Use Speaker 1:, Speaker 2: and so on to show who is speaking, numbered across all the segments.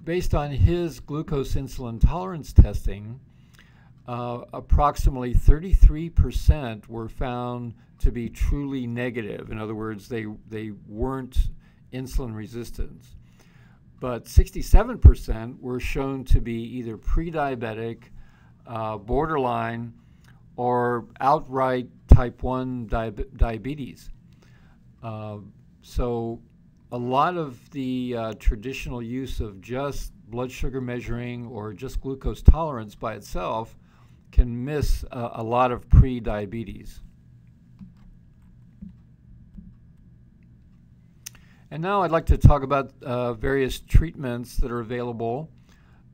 Speaker 1: based on his glucose insulin tolerance testing, approximately 33% were found to be truly negative. In other words, they weren't insulin resistant. But 67% were shown to be either pre-diabetic, borderline, or outright type 1 diabetes. So a lot of the traditional use of just blood sugar measuring or just glucose tolerance by itself can miss a lot of pre-diabetes. And now I'd like to talk about various treatments that are available.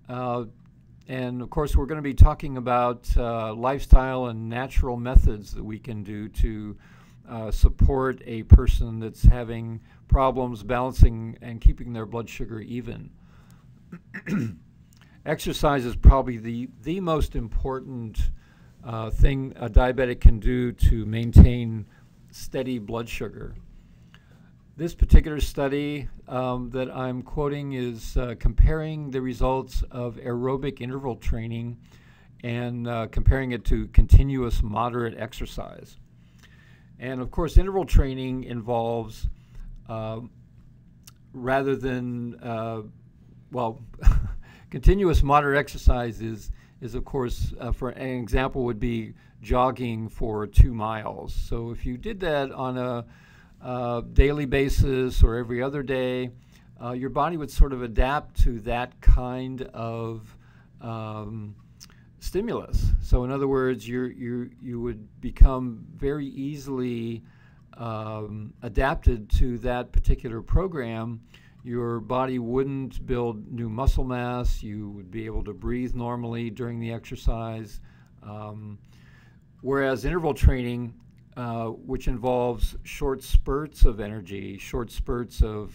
Speaker 1: And of course, we're going to be talking about lifestyle and natural methods that we can do to support a person that's having problems balancing and keeping their blood sugar even. Exercise is probably the most important thing a diabetic can do to maintain steady blood sugar. This particular study that I'm quoting is comparing the results of aerobic interval training and comparing it to continuous moderate exercise. And of course, interval training involves, rather than, well, continuous moderate exercise is of course, for an example would be jogging for 2 miles. So if you did that on a daily basis or every other day, your body would sort of adapt to that kind of stimulus. So in other words, you would become very easily adapted to that particular program. Your body wouldn't build new muscle mass. You would be able to breathe normally during the exercise. Whereas interval training, which involves short spurts of energy, short spurts of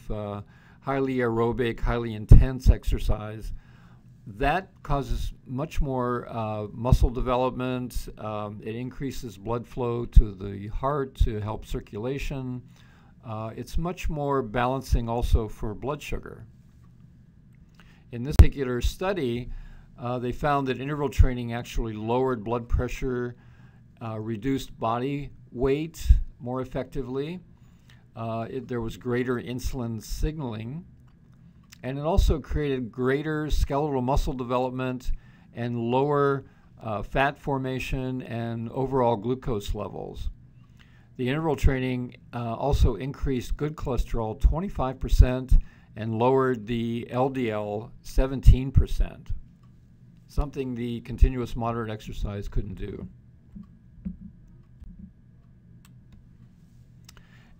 Speaker 1: highly aerobic, highly intense exercise, that causes much more muscle development. It increases blood flow to the heart to help circulation. It's much more balancing also for blood sugar. In this particular study, they found that interval training actually lowered blood pressure, reduced body weight more effectively. There was greater insulin signaling, and it also created greater skeletal muscle development and lower fat formation and overall glucose levels. The interval training also increased good cholesterol 25% and lowered the LDL 17%, something the continuous moderate exercise couldn't do.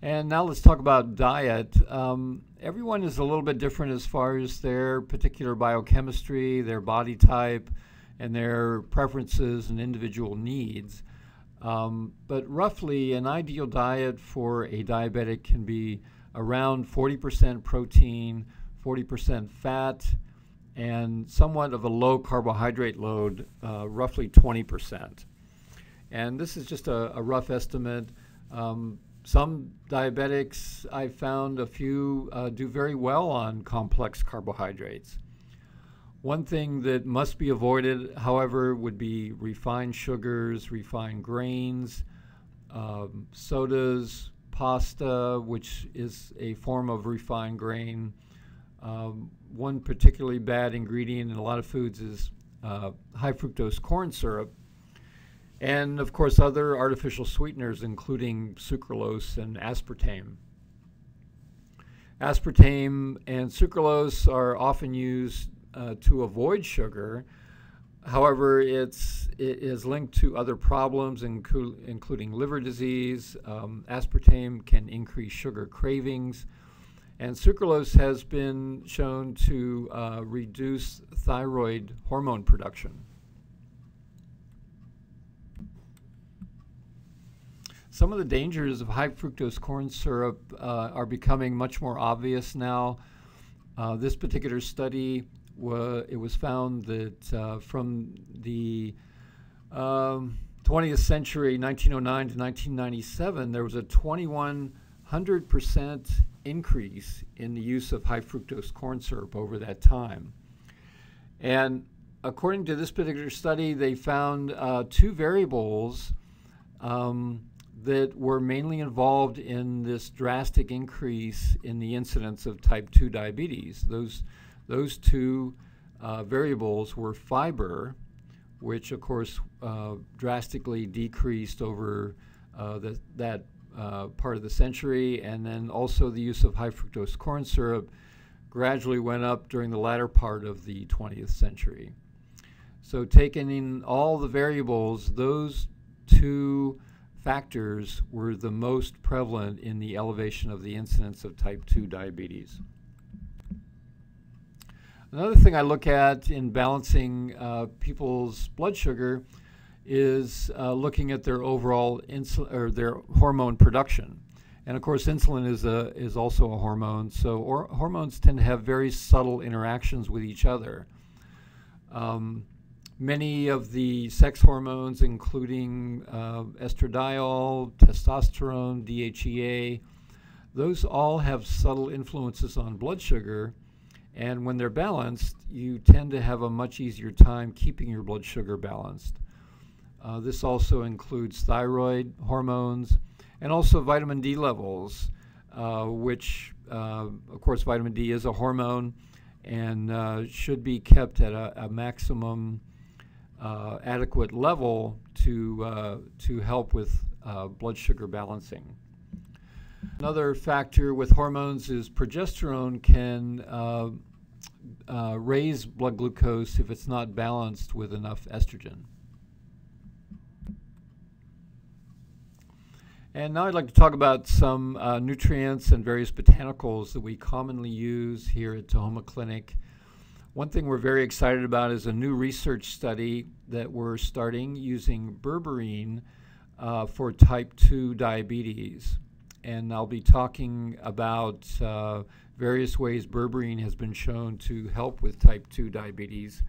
Speaker 1: And now let's talk about diet. Everyone is a little bit different as far as their particular biochemistry, their body type, and their preferences and individual needs. But roughly, an ideal diet for a diabetic can be around 40% protein, 40% fat, and somewhat of a low carbohydrate load, roughly 20%. And this is just a rough estimate. Some diabetics, I've found a few do very well on complex carbohydrates. One thing that must be avoided, however, would be refined sugars, refined grains, sodas, pasta, which is a form of refined grain. One particularly bad ingredient in a lot of foods is high fructose corn syrup. And of course, other artificial sweeteners, including sucralose and aspartame. Aspartame and sucralose are often used to avoid sugar. However, it is linked to other problems, including liver disease. Aspartame can increase sugar cravings. And sucralose has been shown to reduce thyroid hormone production. Some of the dangers of high fructose corn syrup are becoming much more obvious now. This particular study, it was found that from the 20th century, 1909 to 1997, there was a 2,100% increase in the use of high fructose corn syrup over that time. And according to this particular study, they found two variables that were mainly involved in this drastic increase in the incidence of type 2 diabetes. Those two variables were fiber, which of course drastically decreased over that part of the century, and then also the use of high fructose corn syrup gradually went up during the latter part of the 20th century. So taking in all the variables, those two factors were the most prevalent in the elevation of the incidence of type 2 diabetes. Another thing I look at in balancing people's blood sugar is looking at their overall their hormone production. And of course, insulin is also a hormone. So hormones tend to have very subtle interactions with each other. Many of the sex hormones, including estradiol, testosterone, DHEA, those all have subtle influences on blood sugar. And when they're balanced, you tend to have a much easier time keeping your blood sugar balanced. This also includes thyroid hormones and also vitamin D levels, which, of course, vitamin D is a hormone and should be kept at a maximum adequate level to help with blood sugar balancing. Another factor with hormones is progesterone can raise blood glucose if it's not balanced with enough estrogen. And now I'd like to talk about some nutrients and various botanicals that we commonly use here at Tahoma Clinic. One thing we're very excited about is a new research study that we're starting using berberine for type 2 diabetes. And I'll be talking about various ways berberine has been shown to help with type 2 diabetes.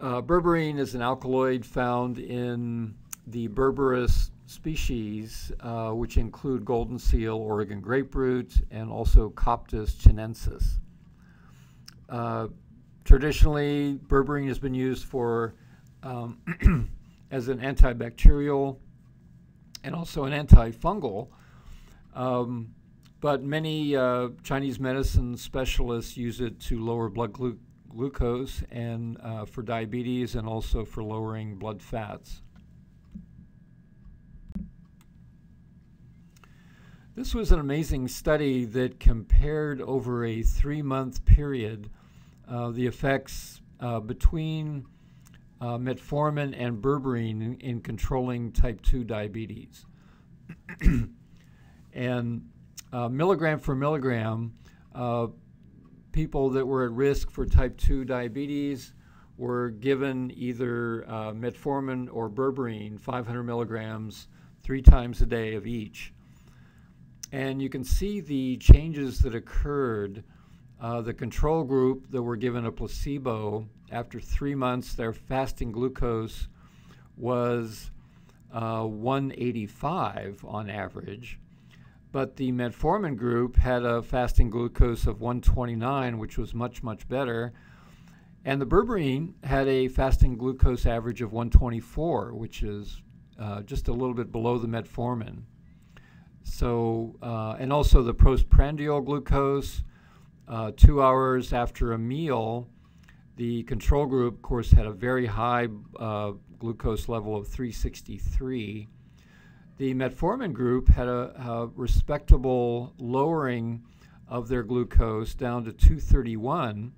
Speaker 1: Berberine is an alkaloid found in the Berberis species, which include golden seal, Oregon grapefruit, and also Coptis chinensis. Traditionally, berberine has been used for as an antibacterial and also an antifungal, but many Chinese medicine specialists use it to lower blood glucose and for diabetes and also for lowering blood fats. This was an amazing study that compared over a 3-month period the effects between metformin and berberine in controlling type 2 diabetes. And milligram for milligram, people that were at risk for type 2 diabetes were given either metformin or berberine, 500 milligrams, 3 times a day of each. And you can see the changes that occurred. The control group that were given a placebo, after 3 months, their fasting glucose was 185 on average. But the metformin group had a fasting glucose of 129, which was much, much better. And the berberine had a fasting glucose average of 124, which is just a little bit below the metformin. So, and also the postprandial glucose, 2 hours after a meal, the control group, of course, had a very high glucose level of 363. The metformin group had a respectable lowering of their glucose down to 231,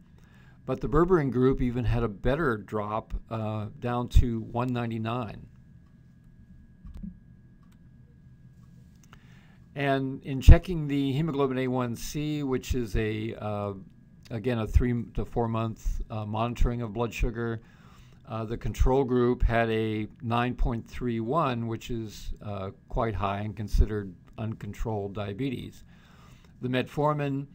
Speaker 1: but the berberine group even had a better drop down to 199. And in checking the hemoglobin A1C, which is again a 3 to 4 month monitoring of blood sugar, the control group had a 9.31, which is quite high and considered uncontrolled diabetes. The metformin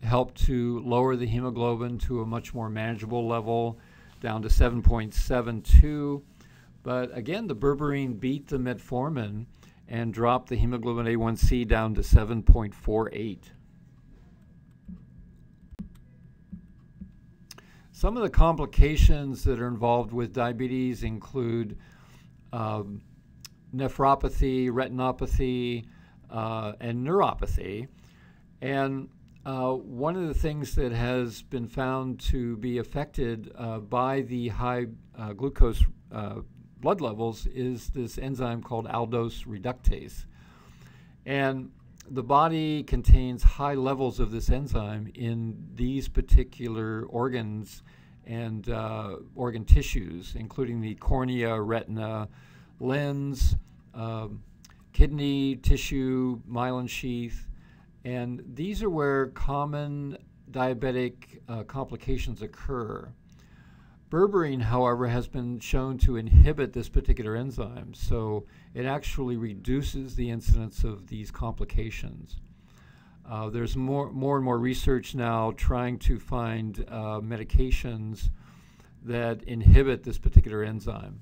Speaker 1: helped to lower the hemoglobin to a much more manageable level, down to 7.72. But again, the berberine beat the metformin and dropped the hemoglobin A1C down to 7.48. Some of the complications that are involved with diabetes include nephropathy, retinopathy, and neuropathy. And one of the things that has been found to be affected by the high glucose blood levels is this enzyme called aldose reductase. And the body contains high levels of this enzyme in these particular organs and organ tissues, including the cornea, retina, lens, kidney tissue, myelin sheath. And these are where common diabetic complications occur. Berberine, however, has been shown to inhibit this particular enzyme, so it actually reduces the incidence of these complications. There's more and more research now trying to find medications that inhibit this particular enzyme.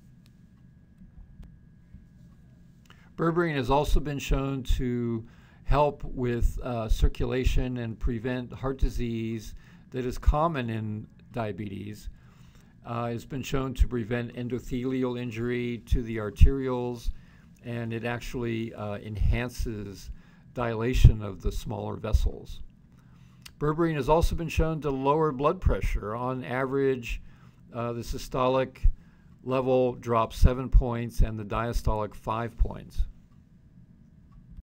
Speaker 1: Berberine has also been shown to help with circulation and prevent heart disease that is common in diabetes. It's been shown to prevent endothelial injury to the arterioles, and it actually enhances dilation of the smaller vessels. Berberine has also been shown to lower blood pressure. On average, the systolic level drops 7 points and the diastolic 5 points.